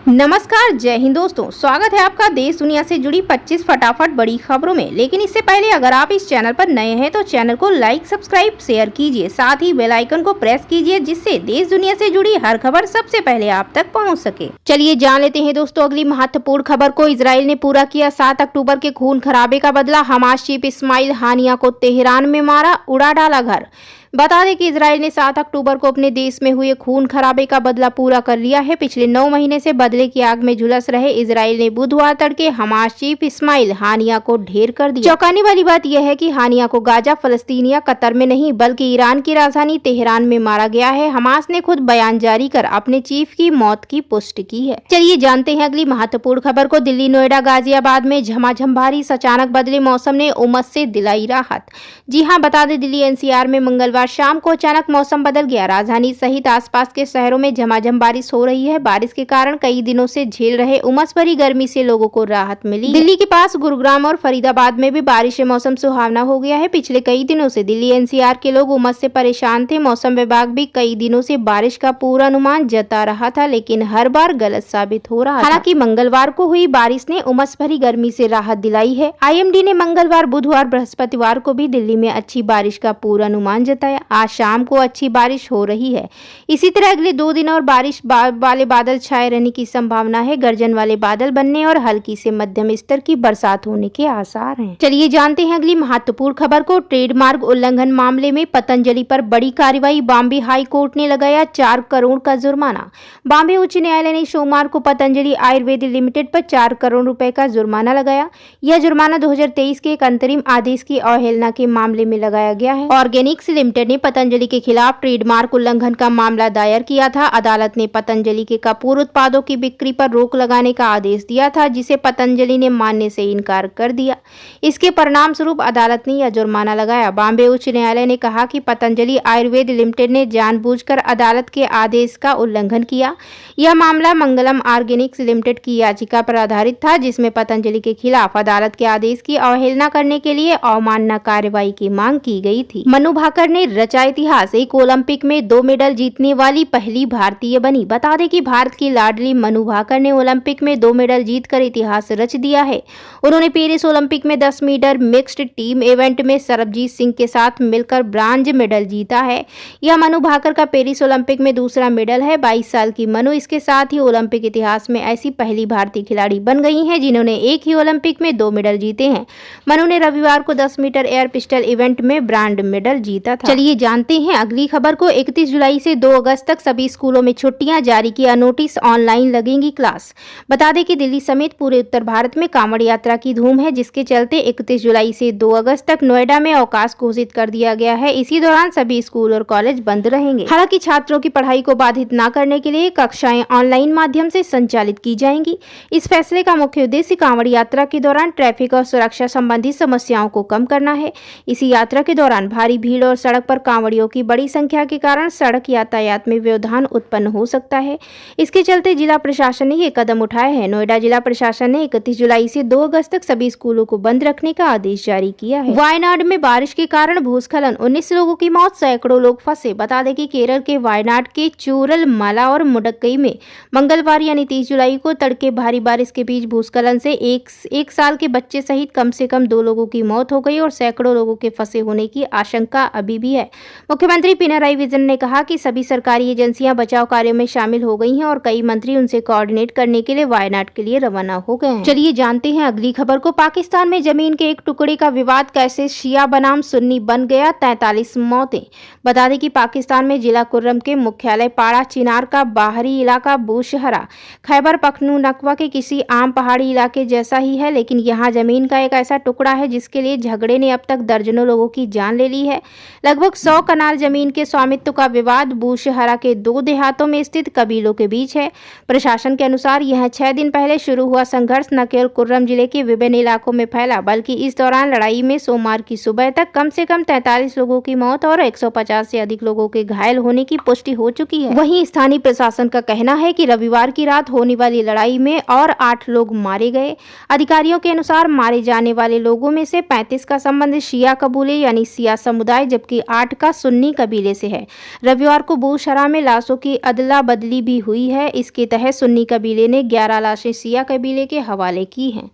नमस्कार, जय हिंद दोस्तों। स्वागत है आपका देश दुनिया से जुड़ी 25 फटाफट बड़ी खबरों में। लेकिन इससे पहले अगर आप इस चैनल पर नए हैं तो चैनल को लाइक, सब्सक्राइब, शेयर कीजिए। साथ ही बेल आइकन को प्रेस कीजिए जिससे देश दुनिया से जुड़ी हर खबर सबसे पहले आप तक पहुंच सके। चलिए जान लेते हैं दोस्तों अगली महत्वपूर्ण खबर को। इजराइल ने पूरा किया 7 अक्टूबर के खून खराबे का बदला। हमास चीफ इस्माइल हानिया को तेहरान में मारा, उड़ा डाला घर। बता दें कि इजराइल ने 7 अक्टूबर को अपने देश में हुए खून खराबे का बदला पूरा कर लिया है। पिछले 9 महीने से बदले की आग में झुलस रहे इजराइल ने बुधवार तड़के हमास चीफ इस्माइल हानिया को ढेर कर दिया। चौंकाने वाली बात यह है कि हानिया को गाजा, फलस्तीन या कतर में नहीं बल्कि ईरान की राजधानी तेहरान में मारा गया है। हमास ने खुद बयान जारी कर अपने चीफ की मौत की पुष्टि की है। चलिए जानते हैं अगली महत्वपूर्ण खबर को। दिल्ली, नोएडा, गाजियाबाद में झमाझम बारिश। अचानक बदले मौसम ने उमस से दिलाई राहत। जी हाँ, बता दें दिल्ली एनसीआर में मंगलवार शाम को अचानक मौसम बदल गया। राजधानी सहित आसपास के शहरों में झमाझम बारिश हो रही है। बारिश के कारण कई दिनों से झेल रहे उमस भरी गर्मी से लोगों को राहत मिली। दिल्ली के पास गुरुग्राम और फरीदाबाद में भी बारिश से मौसम सुहावना हो गया है। पिछले कई दिनों से दिल्ली एनसीआर के लोग उमस से परेशान थे। मौसम विभाग भी कई दिनों से बारिश का पूर्वानुमान जता रहा था, लेकिन हर बार गलत साबित हो रहा था। हालांकि मंगलवार को हुई बारिश ने उमस भरी गर्मी से राहत दिलाई है। आईएमडी ने मंगलवार, बुधवार, बृहस्पतिवार को भी दिल्ली में अच्छी बारिश का पूर्वानुमान जताया। आज शाम को अच्छी बारिश हो रही है। इसी तरह अगले 2 दिन और बारिश वाले बादल छाए रहने की संभावना है। गर्जन वाले बादल बनने और हल्की से मध्यम स्तर की बरसात होने के आसार हैं। चलिए जानते हैं अगली महत्वपूर्ण खबर को। ट्रेडमार्क उल्लंघन मामले में पतंजलि पर बड़ी कार्रवाई। बॉम्बे हाई कोर्ट ने लगाया 4 करोड़ का जुर्माना। बॉम्बे उच्च न्यायालय ने सोमवार को पतंजलि आयुर्वेद लिमिटेड पर 4 करोड़ रुपए का जुर्माना लगाया। यह जुर्माना 2023 के एक अंतरिम आदेश की अवहेलना के मामले में लगाया गया है। ऑर्गेनिक्स लिमिटेड ने पतंजलि के खिलाफ ट्रेडमार्क उल्लंघन का मामला दायर किया था। अदालत ने पतंजलि के कपूर उत्पादों की बिक्री पर रोक लगाने का आदेश दिया था, जिसे पतंजलि ने मानने से इनकार कर दिया। इसके परिणाम स्वरूप अदालत ने यह जुर्माना लगाया। बॉम्बे उच्च न्यायालय ने कहा कि पतंजलि आयुर्वेद लिमिटेड ने जानबूझकर अदालत के आदेश का उल्लंघन किया। यह मामला मंगलम ऑर्गेनिक्स लिमिटेड की याचिका पर आधारित था, जिसमें पतंजलि के खिलाफ अदालत के आदेश की अवहेलना करने के लिए अवमानना कार्रवाई की मांग की गई थी। मनु भाकर ने रचा इतिहास। एक ओलंपिक में 2 मेडल जीतने वाली पहली भारतीय बनी। बता दें कि भारत की लाडली मनु भाकर ने ओलंपिक में 2 मेडल जीतकर इतिहास रच दिया है। उन्होंने पेरिस ओलंपिक में 10 मीटर मिक्स्ड टीम इवेंट में सरबजीत सिंह के साथ मिलकर ब्रांज मेडल जीता है। यह मनु भाकर का पेरिस ओलंपिक में दूसरा मेडल है। 22 साल की मनु इसके साथ ही ओलंपिक इतिहास में ऐसी पहली भारतीय खिलाड़ी बन गई हैं जिन्होंने एक ही ओलंपिक में 2 मेडल जीते हैं। मनु ने रविवार को 10 मीटर एयर पिस्टल इवेंट में ब्रांड मेडल जीता था। चलिए जानते हैं अगली खबर को। 31 जुलाई से 2 अगस्त तक सभी स्कूलों में छुट्टियां। जारी किया नोटिस, ऑनलाइन लगेंगी क्लास। बता दें कि दिल्ली समेत पूरे उत्तर भारत में कांवड़ यात्रा की धूम है, जिसके चलते 31 जुलाई से 2 अगस्त तक नोएडा में अवकाश घोषित कर दिया गया है। इसी दौरान सभी स्कूल और कॉलेज बंद रहेंगे। हालांकि छात्रों की पढ़ाई को बाधित न करने के लिए कक्षाएं ऑनलाइन माध्यम से संचालित की जाएंगी। इस फैसले का मुख्य उद्देश्य कांवड़ यात्रा के दौरान ट्रैफिक और सुरक्षा संबंधी समस्याओं को कम करना है। इसी यात्रा के दौरान भारी भीड़ और सड़क पर कांवड़ियों की बड़ी संख्या के कारण सड़क यातायात में व्यवधान उत्पन्न हो सकता है। इसके चलते जिला प्रशासन ने ये कदम उठाया है। नोएडा जिला प्रशासन ने 31 जुलाई से 2 अगस्त तक सभी स्कूलों को बंद रखने का आदेश जारी किया है। वायनाड में बारिश के कारण भूस्खलन, 19 लोगों की मौत, सैकड़ों लोग फंसे। बता दें कि केरल के वायनाड के चूरल माला और मुडक्कई में मंगलवार यानी 30 जुलाई को तड़के भारी बारिश के बीच भूस्खलन से एक साल के बच्चे सहित कम से कम 2 लोगों की मौत हो गई और सैकड़ों लोगों के फंसे होने की आशंका अभी भी है। मुख्यमंत्री पिनाराई विजयन ने कहा कि सभी सरकारी एजेंसियां बचाव कार्यों में शामिल हो गई हैं और कई मंत्री उनसे कोऑर्डिनेट करने के लिए वायनाड के लिए रवाना हो गए हैं। चलिए जानते हैं अगली खबर को। पाकिस्तान में जमीन के एक टुकड़े का विवाद कैसे शिया बनाम सुन्नी बन गया, 43 मौतें। बता दें कि पाकिस्तान में जिला कुर्रम के मुख्यालय पाड़ा चिनार का बाहरी इलाका बूशहरा खैबर पख्तूनख्वा के किसी आम पहाड़ी इलाके जैसा ही है, लेकिन यहाँ जमीन का एक ऐसा टुकड़ा है जिसके लिए झगड़े ने अब तक दर्जनों लोगों की जान ले ली है। लगभग 100 कनाल जमीन के स्वामित्व का विवाद बूशहरा के 2 देहातों में स्थित कबीलों के बीच है। प्रशासन के अनुसार यह 6 दिन पहले शुरू हुआ संघर्ष न केवल कुर्रम जिले के विभिन्न इलाकों में फैला, बल्कि इस दौरान लड़ाई में सोमवार की सुबह तक कम से कम 43 लोगों की मौत और 150 से अधिक लोगों के घायल होने की पुष्टि हो चुकी है। वहीं स्थानीय प्रशासन का कहना है कि रविवार की रात होने वाली लड़ाई में और 8 लोग मारे गए। अधिकारियों के अनुसार मारे जाने वाले लोगों में से 35 का संबंध शिया कबीले यानी शिया समुदाय, जबकि 8 का सुन्नी कबीले से है। रविवार को बूशहर में लाशों की अदला बदली भी हुई है। इसके तहत सुन्नी कबीले ने 11 लाशें शिया कबीले के हवाले की हैं।